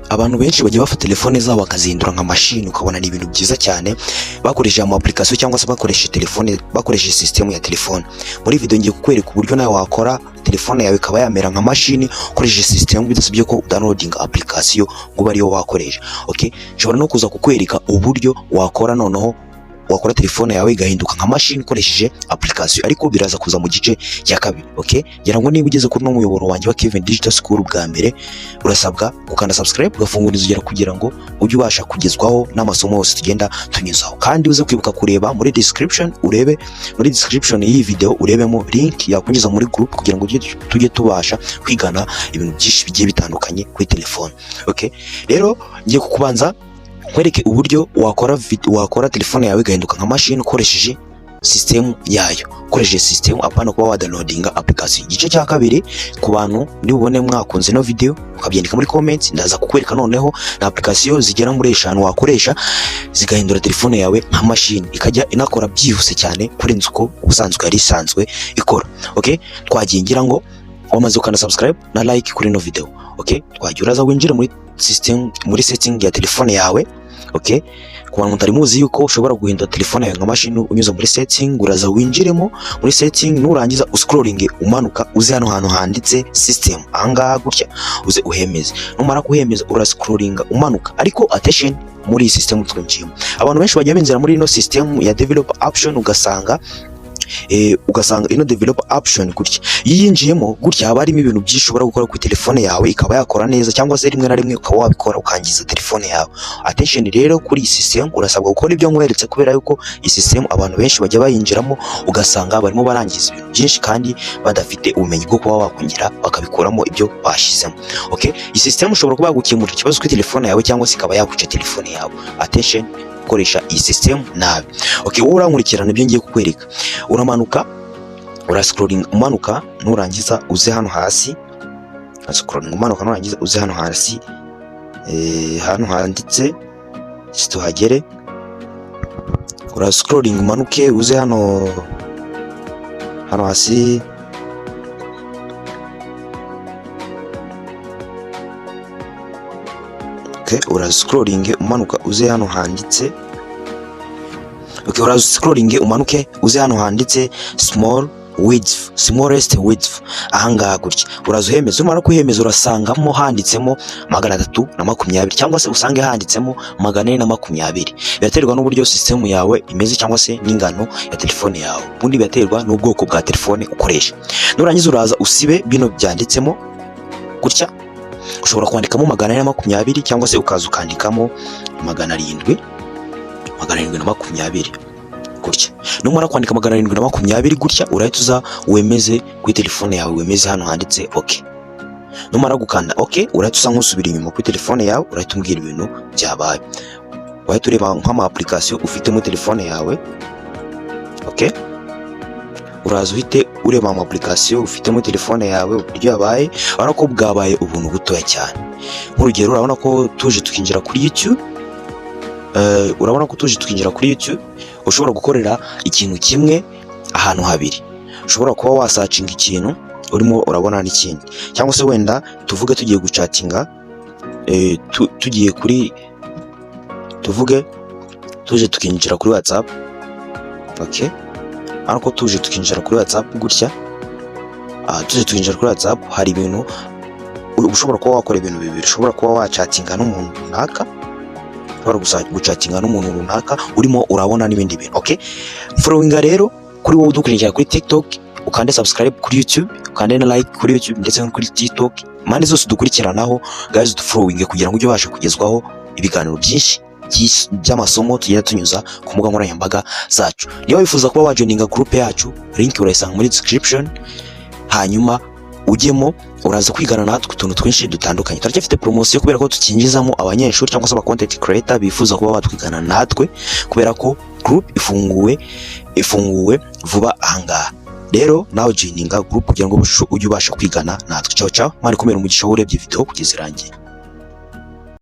Abantu benshi bagiye bafata telefone zabo bakazihindura nka machine, ukabona ni ibintu byiza cyane bakoresheje ama application cyangwa se bakoresheje telefone, bakoresheje system ya telefone. Muri video ngiye kukwereka uburyo nawe wakora telefone yawe ikaba yamera nka machine ukoresheje system bidasabye ko downloading application ngo bari yo wakoresha. Okay, nshobora no kuza kukwereka uburyo wakora noneho wakora telefone yawe igahinduka nka machine ukoresheje application, ariko biraza kuza mu gice cya kabiri. Okay, ngira ngo niba ugeze kuri no muyoboro wanjye wa Kevin Digital School bwa mbere, urasabwa gukanda subscribe, ugafungura izugera kugira ngo ujye ubasha kugezwaho n'amasomo yose tugenda tunyuzaho. Kandi uze kwibuka kureba muri description, urebe muri description y'iyi video urebemo link yakwinjiza muri group kugira ngo tujye tubasha kwigana ibintu byinshi bigiye bitandukanye kuri telefone. Okay, rero ngiye kukubanza kwereke uburyo wakora telefone yawe igahinduka nka machine ukoresheje system yayo, ukoresheje system apana kuba downloadinga application. Igice cya kabiri ku bantu nibubone mwakunze no video ukabyandika muri comment, ndaza kukwereka noneho na application zigera muri 5 wakoresha zigahindura telefone yawe nka machine, ikajya inakora byihuse cyane kurenza uko ubusanzwe yari isanzwe ikora. Okay, twagiye ngira ngo wamaze ukana subscribe na like kuri no video. Okay, twagiye uraza winjira muri system, muri setting ya telefone yawe. Okay, ku bantu mutari muzi yuko ushobora guhindura telefone yawe nka machine unyuza muri setting, uraza winjiremo muri setting, nurangiza uscrolling umanuka uze hano hantu handitse system, ahangaha gutya uze uhemeze. Numara kuhemeza urascrolling umanuka, ariko attention muri iyi system twinjiyemo abantu benshi bajya benzera muri ino system ya develop option, ugasanga ino develop option gutya yinjiyemo gutya haba harimo ibintu byinshi ushobora gukora ku telefone yawe ikaba yakora neza, cyangwa se rimwe na rimwe ukaba wabikora ukangiza telefone yawe. Attention rero kuri iyi system urasabwa gukora ibyo nkweretse, kubera yuko iyi system abantu benshi bajya bayinjiramo ugasanga barimo barangiza ibintu byinshi kandi badafite ubumenyi bwo kuba wakongera bakabikuramo ibyo bashyizemo. Okay, iyi system ushobora kuba yagukemurira ikibazo kuri telefone yawe cyangwa se ikaba yakwica telefone yawe. Attention, koresha iyi system nabi. Okay, wowe urankurikirana ibyo ngiye kukwereka, uramanuka urascrolling umanuka, nurangiza uze hano hasi, scrolling umanuka, nurangiza uze hano hasi, hano handitse tuhagere, urascrolling umanuke uze hano hasi, okay, urascrolling umanuka uze hano handitse, okay, urascrolling umanuke uze hano handitse smallest width, ahangaha gutya uraza uhemeza. Umara kuhemeza urasangamo handitsemo 320 cyangwa se usange handitsemo 420. Biraterwa n'uburyo system yawe imeze cyangwa se n'ingano ya telefone yawe, ubundi biraterwa n'ubwoko bwa telefone ukoresha. Nurangiza uraza usibe bino byanditsemo gutya, ushobora kwandikamo 420 cyangwa se ukaza ukandikamo 720 gutya. Numara kwandika 720 gutya, urahita uza wemeze kuri telefone yawe, wemeze hano handitse okay. Numara gukanda okay, urahita usa nk'usubira inyuma kuri telefone yawe, urahita umbwira ibintu byabaye. Urahita ureba nk'ama application ufite muri telefone yawe. Okay, uraza uhite ureba ama application ufite muri telefone yawe uburyo yabaye, urabona ko bwabaye ubuntu butoya cyane. Nk'urugero urabona ko tuje tukinjira kuri YouTube, ushobora gukorera ikintu kimwe ahantu habiri. Ushobora kuba wasacinga ikintu urimo urabona n'ikindi, cyangwa se wenda tuvuge tugiye gucatinga, tugiye kuri tuvuge tuje tukinjira kuri WhatsApp. Okay, ariko tuje tukinjira kuri WhatsApp gutya, tuje tukinjira kuri WhatsApp, hari ibintu ushobora kuba wakora ibintu bibiri. Ushobora kuba wacatinga n'umuntu runaka, ushobora gucatinga n'umuntu runaka urimo urabona n'ibindi bintu. Okay, followinga rero kuri wowe udukurikira kuri TikTok, ukande subscribe kuri YouTube, ukande na like kuri YouTube ndetse no kuri TikTok, mande zose dukurikiranaho guys, following kugira ngo ujye ubasha kugezwaho ibiganiro byinshi by'amasomo tugenda tunyuza ku mbuga nkoranyambaga zacu. Niba wifuza kuba wajoininga group yacu, link urayisanga muri description, hanyuma ujyemo uraza kwigana natwe utuntu twinshi dutandukanye. Turacyafite promotion kubera ko tukinjizamo abanyeshuri cyangwa se aba content creator bifuza kuba batwigana natwe, kubera ko group ifunguwe vuba ahangaha. Rero nawe joininga group kugira ngo ujye ubasha kwigana natwe. Ciao ciao, mari kumera umugisha urebye video kugeza irangiye.